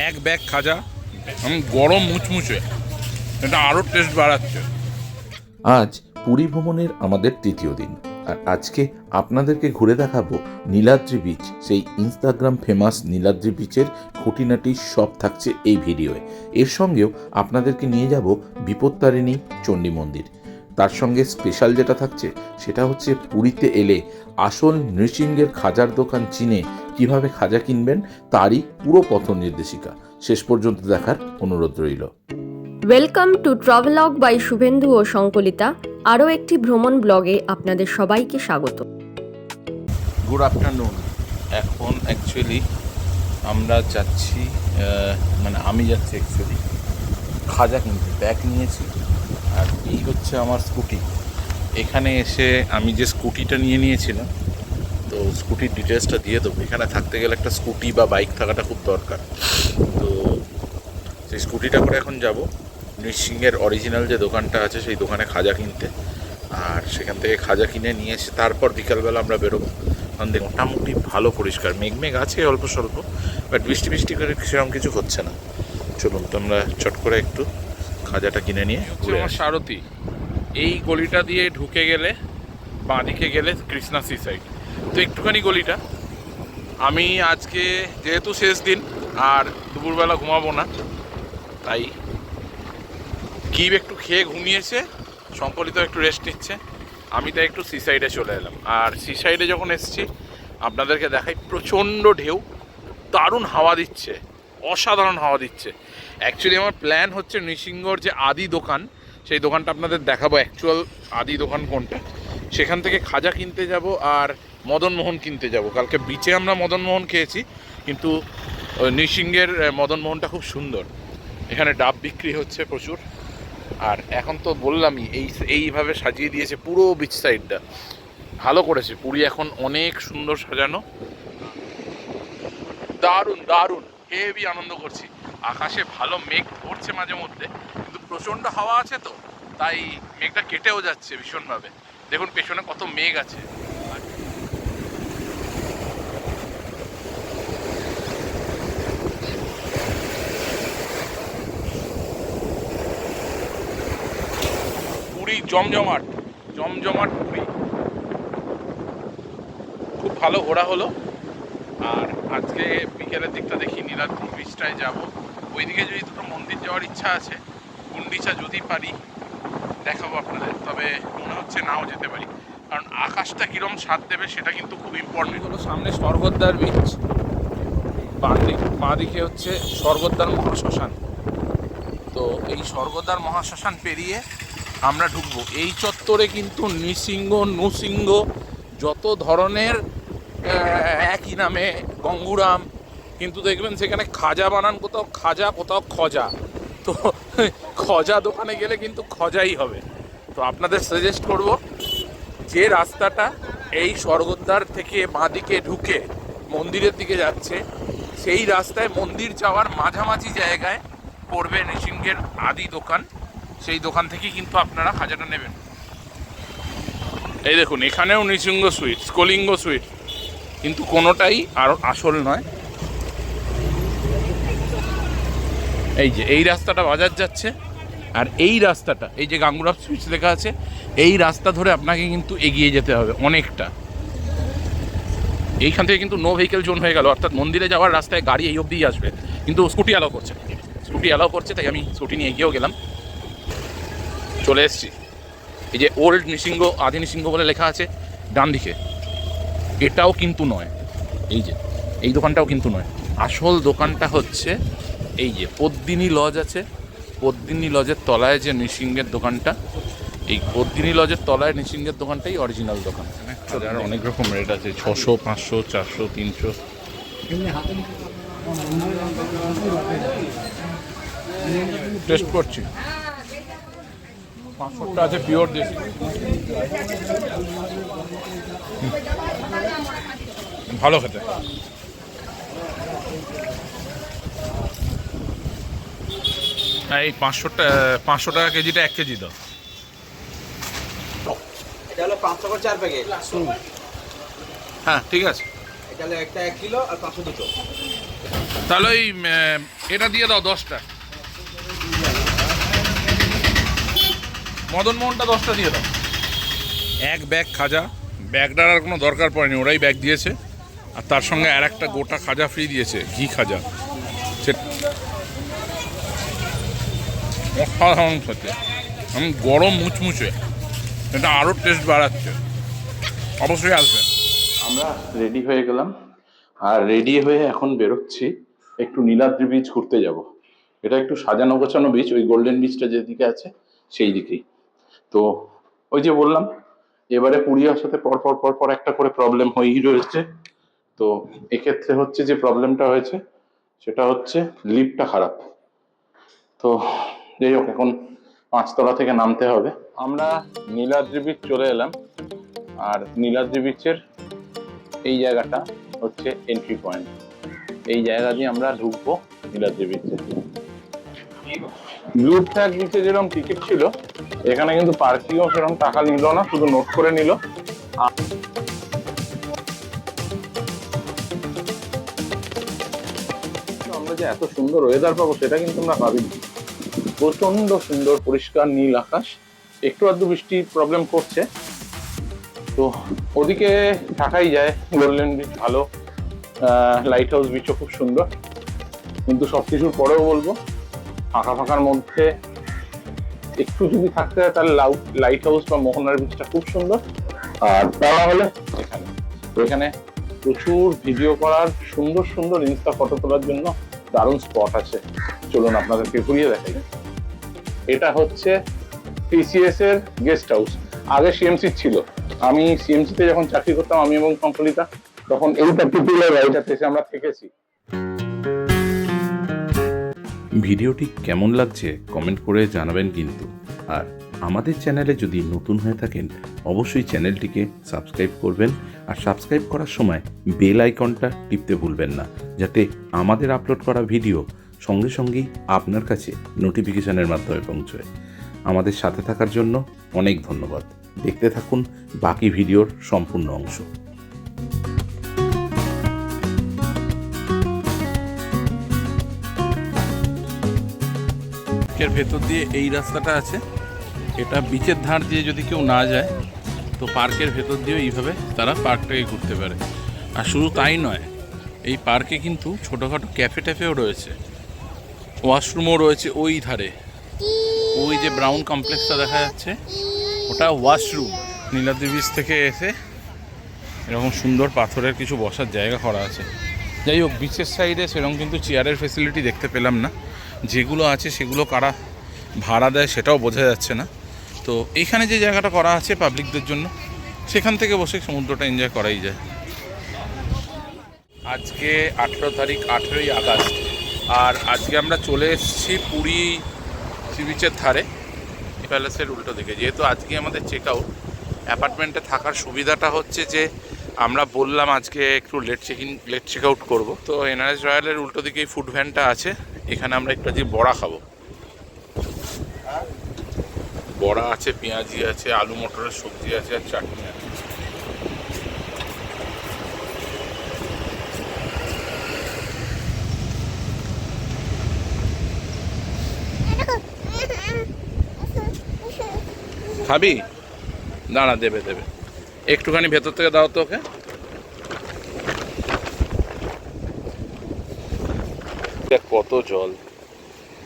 এক ব্যাগ খাজা, গরম মুচমুচে, এটা আরও টেস্ট বাড়াচ্ছে। আজ পুরী ভ্রমণের আমাদের তৃতীয় দিন, আর আজকে আপনাদেরকে ঘুরে দেখাবো নীলাদ্রি বিচ। সেই ইনস্টাগ্রাম ফেমাস নীলাদ্রি বিচের খুঁটিনাটি সব থাকছে এই ভিডিওয়ে। এর সঙ্গেও আপনাদেরকে নিয়ে যাব বিপত্তারিণী চণ্ডী মন্দির। তার সঙ্গে স্পেশাল যেটা থাকছে সেটা হচ্ছে পুরীতে এলে আসল নৃসিংহের খাজার দোকান চিনে কিভাবে খাজা কিনবেন তারই পুরো পথ নির্দেশিকা। শেষ পর্যন্ত দেখার অনুরোধ রইল। Welcome to travelogue by Subhendu ও সংকলিতা। আরও একটি ভ্রমণ ব্লগে আপনাদের সবাইকে স্বাগত। Good afternoon. এখন অ্যাকচুয়ালি আমরা যাচ্ছি, আমি যাচ্ছি অ্যাকচুয়ালি খাজা কিনতে। ব্যাগ নিয়েছি, আর এই হচ্ছে আমার স্কুটি। এখানে এসে আমি যে স্কুটিটা নিয়েছিলাম, তো স্কুটির ডিটেলসটা দিয়ে দেবো। এখানে থাকতে গেলে একটা স্কুটি বা বাইক থাকাটা খুব দরকার। তো সেই স্কুটিটা করে এখন যাব নৃসিংহের অরিজিনাল যে দোকানটা আছে সেই দোকানে খাজা কিনতে। আর সেখান থেকে খাজা কিনে নিয়ে এসে তারপর বিকালবেলা আমরা বেরোবো। কারণ দেখুন মোটামুটি ভালো পরিষ্কার, মেঘ আছে অল্প স্বল্প, বাট বৃষ্টি করে সেরকম কিছু হচ্ছে না। চলুন তো আমরা চট করে একটু খাজাটা কিনে নিয়ে ঘুরে আসি। সারথি এই গলিটা দিয়ে ঢুকে গেলে বাঁদিকে গেলে কৃষ্ণা সি সাইড। তো একটুখানি গলিটা, আমি আজকে যেহেতু শেষ দিন আর দুপুরবেলা ঘুমাবো না, তাই কিব একটু খেয়ে ঘুমিয়েছে, সম্পলিত একটু রেস্ট নিচ্ছে, আমি তাই একটু সি সাইডে চলে এলাম। আর সি সাইডে যখন এসেছি আপনাদেরকে দেখাই, প্রচণ্ড ঢেউ, দারুণ হাওয়া দিচ্ছে, অসাধারণ হাওয়া দিচ্ছে। অ্যাকচুয়ালি আমার প্ল্যান হচ্ছে নৃসিংহর যে আদি দোকান, সেই দোকানটা আপনাদের দেখাবো, অ্যাকচুয়াল আদি দোকান কোনটা। সেখান থেকে খাজা কিনতে যাব আর মদনমোহন কিনতে যাব। কালকে বিচে আমরা মদনমোহন খেয়েছি, কিন্তু নৃসিংহের মদনমোহনটা খুব সুন্দর। এখানে ডাব বিক্রি হচ্ছে প্রচুর। আর এখন তো বললামই এইভাবে সাজিয়ে দিয়েছে পুরো বিচ সাইডটা, ভালো করেছে। পুরী এখন অনেক সুন্দর সাজানো, দারুণ হেভি আনন্দ করছি। আকাশে ভালো মেঘ ধরছে মাঝে মধ্যে, কিন্তু প্রচণ্ড হাওয়া আছে, তো তাই মেঘটা কেটেও যাচ্ছে ভীষণভাবে। দেখুন পেছনে কত মেঘ আছে। পুরী জমজমাট পুরী, খুব ভালো ঘোরা হলো। আর আজকে বিকেলের দিকটা দেখি নীলাদ্রি বিচটায় যাব। ওইদিকে যদি দুটো মন্দির যাওয়ার ইচ্ছা আছে, গুন্ডিচা যদি পারি দেখাবো আপনাদের, তবে মনে হচ্ছে নাও যেতে পারি, কারণ আকাশটা কীরকম স্বাদ দেবে সেটা কিন্তু খুব ইম্পর্টেন্ট হলো। সামনে স্বর্গদ্বার বিচ, বাঁ দিকে হচ্ছে স্বর্গদ্বার মহাশ্মশান। তো এই স্বর্গদ্বার মহাশ্মশান পেরিয়ে আমরা ঢুকবো। এই চত্বরে কিন্তু নৃসিংহ যত ধরনের একই নামে গঙ্গুরাম, কিন্তু দেখবেন সেখানে খাজা বানান, কোথাও খাজা কোথাও খজা। তো খজা দোকানে গেলে কিন্তু খজাই হবে। তো আপনাদের সাজেস্ট করব, যে রাস্তাটা এই স্বর্গদ্বার থেকে বাঁদিকে ঢুকে মন্দিরের দিকে যাচ্ছে, সেই রাস্তায় মন্দির যাওয়ার মাঝামাঝি জায়গায় পড়বে নৃসিংহের আদি দোকান। সেই দোকান থেকেই কিন্তু আপনারা খাজাটা নেবেন। এই দেখুন এখানেও নৃসিংহ সুইটস, কলিঙ্গ সুইটস, কিন্তু কোনোটাই আর আসল নয়। এই যে এই রাস্তাটা বাজার যাচ্ছে, আর এই রাস্তাটা, এই যে গাঙ্গুরাম সুইটস লেখা আছে, এই রাস্তা ধরে আপনাকে কিন্তু এগিয়ে যেতে হবে অনেকটা। এইখান থেকে কিন্তু নো ভেহিকেল জোন হয়ে গেল, অর্থাৎ মন্দিরে যাওয়ার রাস্তায় গাড়ি এই অবধিই আসবে, কিন্তু স্কুটি অ্যালাউ করছে, তাই আমি স্কুটি নিয়ে এগিয়েও গেলাম। চলে এসছি এই যে ওল্ড নৃসিংহ, আদি নৃসিংহ বলে লেখা আছে ডান দিকে, এটাও কিন্তু নয়। এই দোকানটাও কিন্তু নয়। আসল দোকানটা হচ্ছে এই যে পদ্মিনী লজ আছে, পদ্মিনী লজের তলায় যে নৃসিংহের দোকানটা, এই পদ্মিনী লজের তলায় নৃসিংহের দোকানটাই অরিজিনাল দোকান। আর অনেক রকম রেট আছে, 600, 500, 400, 300। টেস্ট করছি, 500টা আছে পিওর দেশি, ভালো খেতে। এই 500 টাকা কেজিটা, 1 কেজি দাও। এটা হলো 500 করে 4 প্যাকেট। হ্যাঁ ঠিক আছে। তাহলে একটা 1 কিলো আর 500 দুটো। তাহলে ওই এটা দিয়ে দাও 10টা, মদন মোহনটা 10টা দিয়ে দাও। এক ব্যাগ খাজা, ব্যাগটার আর কোনো দরকার পড়েনি, ওরাই ব্যাগ দিয়েছে। আর তার সঙ্গে আর একটা গোটা খাজা ফ্রি দিয়েছে, ঘি খাজা। অসাধারণ খেতে, আমি গরম মুচমুচে, এটা আরও টেস্ট বাড়াচ্ছে। অবশ্যই আসবেন। আমরা রেডি হয়ে গেলাম, আর রেডি হয়ে এখন বেরোচ্ছি একটু নীলাদ্রি বিচ ঘুরতে যাব। এটা একটু সাজানো গোছানো বিচ, ওই গোল্ডেন বিচটা যেদিকে আছে সেই দিকেই। তো ওই যে বললাম, এবারে পুরী আসাতে পর পর পর পর একটা করে প্রবলেম হয়েই রয়েছে। তো এক্ষেত্রে হচ্ছে যে প্রবলেমটা হয়েছে সেটা হচ্ছে লিফটটা খারাপ। তো যাই হোক, এখন 5 তলা থেকে নামতে হবে। আমরা নীলাদ্রি বিচ চলে এলাম, আর নীলাদ্রি বিচের এই জায়গাটা হচ্ছে এন্ট্রি পয়েন্ট। এই জায়গা দিয়ে আমরা ঢুকবো নীলাদ্রি বিচে। ব্লু ফ্ল্যাগ বিচে যেরকম টিকিট ছিল, এখানে কিন্তু পার্কিংও সেরকম টাকা নিল না, শুধু নোট করে নিল। আমরা যে এত সুন্দর ওয়েদার পাবো সেটা কিন্তু আমরা ভাবিনি। প্রচন্ড সুন্দর পরিষ্কার নীল আকাশ, একটু আধটু বৃষ্টি প্রবলেম করছে। তো ওদিকে থাকাই যায়, গোল্ডেন বিচ ভালো, লাইট হাউস বিচও খুব সুন্দর। কিন্তু সবকিছুর পরেও বলবো, ফাঁকা ফাঁকার মধ্যে একটু যদি থাকতে হয় তাহলে লাইট হাউস বা মোহনার বিচটা খুব সুন্দর। আর তা হলে এখানে প্রচুর ভিডিও করার, সুন্দর সুন্দর ইনস্টা ফটো তোলার জন্য দারুণ স্পট আছে। চলুন আপনাদেরকে ঘুরিয়ে দেখাই। এটা হচ্ছে টিসিএস এর গেস্ট হাউস, আগে সিএমসি ছিল। আমি সিএমসি তে যখন চাকরি করতাম, আমি এবং কঙ্কলিতা, তখন এই পার্টিকুলার বাড়িটাতে এসে আমরা থেকেছি। ভিডিওটি কেমন লাগছে কমেন্ট করে জানাবেন কিন্তু। আর আমাদের চ্যানেলে যদি নতুন হয়ে থাকেন অবশ্যই চ্যানেলটিকে সাবস্ক্রাইব করবেন, আর সাবস্ক্রাইব করার সময় বেল আইকনটা টিপতে ভুলবেন না, যাতে আমাদের আপলোড করা ভিডিও সঙ্গে সঙ্গেই আপনার কাছে নোটিফিকেশনের মাধ্যমে পৌঁছয়। আমাদের সাথে থাকার জন্য অনেক ধন্যবাদ। দেখতে থাকুন বাকি ভিডিওর সম্পূর্ণ অংশ। এর ভেতর দিয়ে এই রাস্তাটা আছে, এটা বিচের ধার দিয়ে যদি কেউ না যায় তো পার্কের ভেতর দিয়েও এইভাবে তারা পার্কটাকে ঘুরতে পারে। আর শুধু তাই নয়, এই পার্কে কিন্তু ছোটোখাটো ক্যাফে ট্যাফেও রয়েছে, ওয়াশরুমও রয়েছে ওই ধারে। ওই যে ব্রাউন কমপ্লেক্সটা দেখা যাচ্ছে ওটা ওয়াশরুম। নীলাদ্রি বিচ থেকে এসে এরকম সুন্দর পাথরের কিছু বসার জায়গা করা আছে। যাই হোক, বিচের সাইডে সেরকম কিন্তু চেয়ারের ফেসিলিটি দেখতে পেলাম না। যেগুলো আছে সেগুলো কারা ভাড়া দেয় সেটাও বোঝা যাচ্ছে না। তো এইখানে যে জায়গাটা করা আছে পাবলিকদের জন্য, সেখান থেকে বসে সমুদ্রটা এনজয় করাই যায়। আজকে 18 তারিখ, 18ই আগস্ট, আর আজকে আমরা চলে এসেছি পুরী সি বিচের ধারে, প্যালেসের উল্টো দিকে। যেহেতু আজকে আমাদের চেক আউট, অ্যাপার্টমেন্টে থাকার সুবিধাটা হচ্ছে যে আমরা বললাম আজকে একটু লেট চেক আউট করবো। তো এনআরএস রয়্যালের উল্টো দিকেই ফুড ভ্যানটা আছে, এখানে আমরা একটু আজকে বড়া খাবো। বড়া আছে, পেঁয়াজি আছে, আলু মটরের সবজি আছে, আর চাটনি আছে। খাবি? দাঁড়া, দেবে দেবে, একটুখানি ভেতর থেকে দাও তো ওকে। কত জল,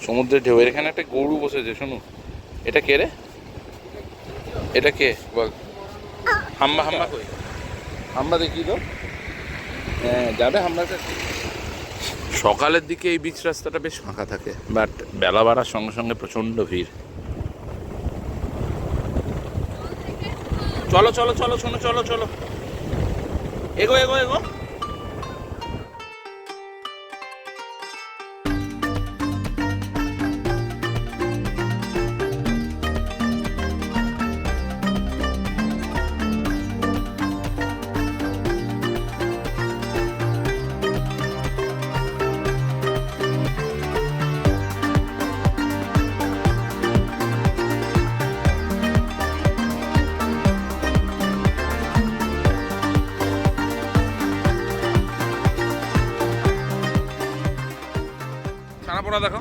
সমুদ্রের ঢেউয়ের। এখানে একটা গরু বসেছে, শোনো। এটা কে রে? এটা কে বল? হাম্বা, হাম্বা কই? হাম্বা দেখি তো। হ্যাঁ, যাবে হাম্বা কাছে। সকালের দিকে এই বিচ রাস্তাটা বেশ ফাঁকা থাকে, বাট বেলা বাড়ার সঙ্গে সঙ্গে প্রচণ্ড ভিড়। চলো চলো চলো, শোনো, চলো চলো, এগো এগো এগো। পোড়া দেখো,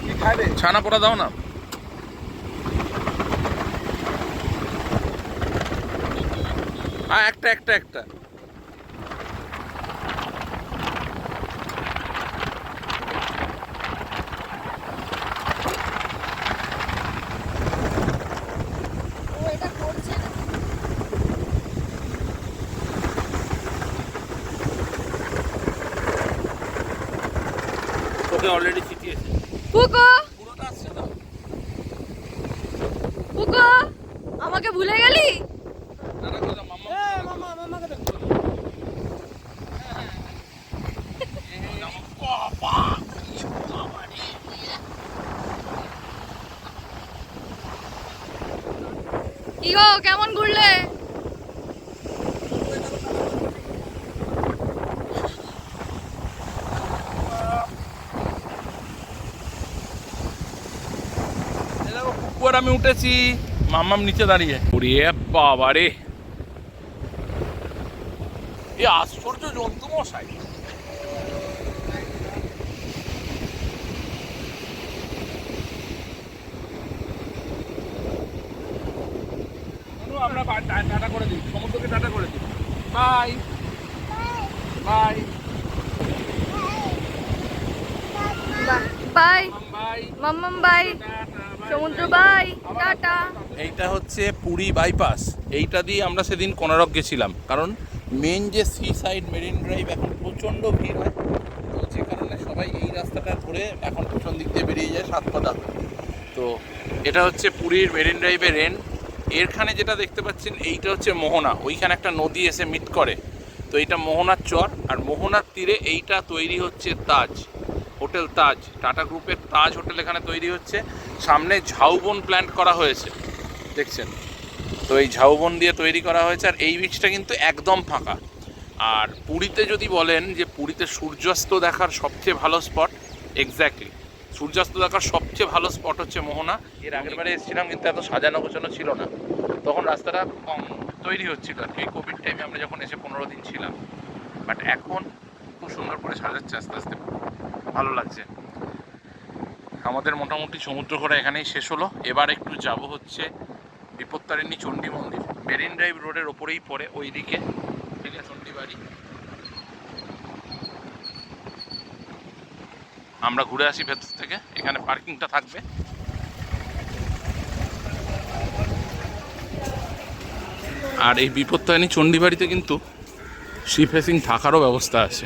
কি খাবে? ছানা পোড়া দাও না। একটা একটা একটা তোকে অলরেডি শিখিয়েছে। পুকো পুরোটা আসছে না। পুকো আমাকে ভুলে গেলি? টাটা করে দাও, মাম্মা। কি গো, কেমন ঘুরলে? পুকুর আমি উঠেছি, মাম্মাম নিচে দাঁড়িয়ে। ওরে বাবা রে, এ আশ্চর্য জন্তু মশাই। আমরা টাটা করে দিই, সমুদ্রকে টাটা করে দিই। Bye bye bye bye. মাম্মাম বাই, সমুদ্র বাই, টাটা। এইটা হচ্ছে পুরী বাইপাস। এইটা দিয়ে আমরা সেদিন কোনারক গেছিলাম, কারণ মেন যে সি সাইড মেরিন ড্রাইভ এখন প্রচণ্ড ভিড় হয়, তো যে কারণে সবাই এই রাস্তাটা ধরে এখন পিছন দিক দিয়ে বেরিয়ে যায় সাতপাদা। তো এটা হচ্ছে পুরীর মেরিন ড্রাইভের এন্ড। এরখানে যেটা দেখতে পাচ্ছেন এইটা হচ্ছে মোহনা, ওইখানে একটা নদী এসে মিট করে, তো এইটা মোহনার চর। আর মোহনার তীরে এইটা তৈরি হচ্ছে তাজ হোটেল, তাজ টাটা গ্রুপের তাজ হোটেল এখানে তৈরি হচ্ছে। সামনে ঝাউবন প্ল্যান্ট করা হয়েছে দেখছেন, তো এই ঝাউবন দিয়ে তৈরি করা হয়েছে। আর এই বিচটা কিন্তু একদম ফাঁকা। আর পুরীতে যদি বলেন যে পুরীতে সূর্যাস্ত দেখার সবচেয়ে ভালো স্পট, এক্স্যাক্টলি সূর্যাস্ত দেখার সবচেয়ে ভালো স্পট হচ্ছে মোহনা। এর আগের বারে এসেছিলাম কিন্তু এত সাজানো গোছানো ছিল না, তখন রাস্তাটা কম তৈরি হচ্ছিল আর কি, কোভিড টাইমে আমরা যখন এসে 15 দিন ছিলাম। বাট এখন খুব সুন্দর করে সাজাচ্ছে আস্তে আস্তে, ভালো লাগছে। আমাদের মোটামুটি সমুদ্র ঘোরা এখানেই শেষ হলো। এবার একটু যাব হচ্ছে বিপত্তারিণী চণ্ডী মন্দির, মেরিন ড্রাইভ রোডের ওপরেই পড়ে ওই দিকে, ঠিক আছে, চণ্ডীবাড়ি। আমরা ঘুরে আসি ভেতর থেকে, এখানে পার্কিংটা থাকবে। আর এই বিপত্তারিণী চণ্ডীবাড়িতে কিন্তু সি ফেসিং থাকারও ব্যবস্থা আছে।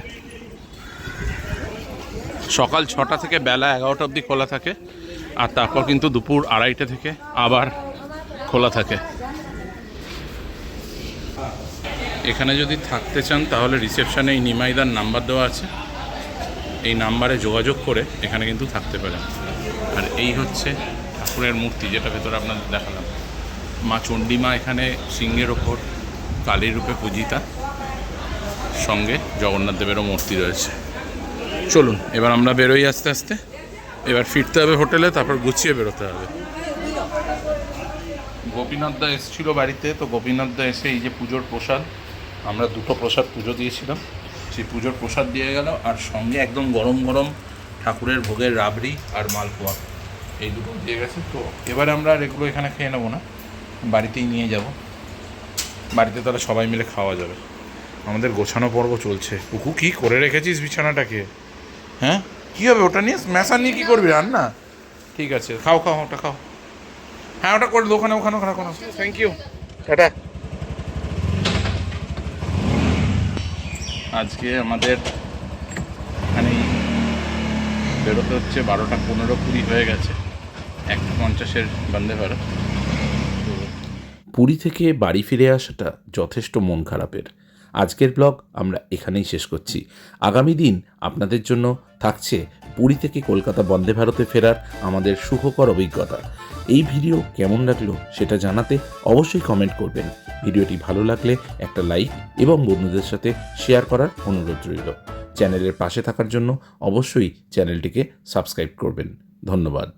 সকাল 6টা থেকে বেলা 11টা অবধি খোলা থাকে, আর তারপর কিন্তু দুপুর 2:30 থেকে আবার খোলা থাকে। এখানে যদি থাকতে চান তাহলে রিসেপশানে এই নিমাইদার নাম্বার দেওয়া আছে, এই নাম্বারে যোগাযোগ করে এখানে কিন্তু থাকতে পারেন। আর এই হচ্ছে ঠাকুরের মূর্তি, যেটা ভেতরে আপনাদের দেখালাম। মা চণ্ডীমা এখানে সিংহের ওপর কালীর রূপে পূজিতা, সঙ্গে জগন্নাথ দেবেরও মূর্তি রয়েছে। চলুন এবার আমরা বেরোই আস্তে আস্তে, এবার ফিরতে হবে হোটেলে, তারপর গুছিয়ে বেরোতে হবে। গোপীনাথদা এসেছিল বাড়িতে, তো গোপীনাথদা এসে এই যে পুজোর প্রসাদ, আমরা 2টো প্রসাদ পুজো দিয়েছিলাম, সেই পুজোর প্রসাদ দিয়ে গেল, আর সঙ্গে একদম গরম গরম ঠাকুরের ভোগের রাবড়ি আর মালপোয়া, এই দুটো দিয়ে গেছে। তো এবারে আমরা আর এগুলো এখানে খেয়ে নেবো না, বাড়িতেই নিয়ে যাব, বাড়িতে তাহলে সবাই মিলে খাওয়া যাবে। আমাদের গোছানো পর্ব চলছে। কুকু কী করে রেখেছিস বিছানাটাকে? হ্যাঁ কী হবে ওটা নিয়ে? স্ম্যাশার নিয়ে কী করবি, রান্না? ঠিক আছে, খাও খাও, ওটা খাও। হ্যাঁ ওটা করে দো, ওখানে ওখানে ওখানে কোনো। Thank you, tata. আজকে আমাদের এখানেই বেরোতে হচ্ছে, 12টা 15-20 হয়ে গেছে, 1:50 বন্দে ভারত। পুরী থেকে বাড়ি ফিরে আসাটা যথেষ্ট মন খারাপের। আজকের ব্লগ আমরা এখানেই শেষ করছি। আগামী দিন আপনাদের জন্য থাকছে পুরী থেকে কলকাতা বন্দে ভারতে ফেরার আমাদের সুখকর অভিজ্ঞতা। এই ভিডিও কেমন লাগলো সেটা জানাতে অবশ্যই কমেন্ট করবেন। ভিডিওটি ভালো লাগলে একটা লাইক এবং বন্ধুদের সাথে শেয়ার করার অনুরোধ রইল। চ্যানেলের পাশে থাকার জন্য অবশ্যই চ্যানেলটিকে সাবস্ক্রাইব করবেন। ধন্যবাদ।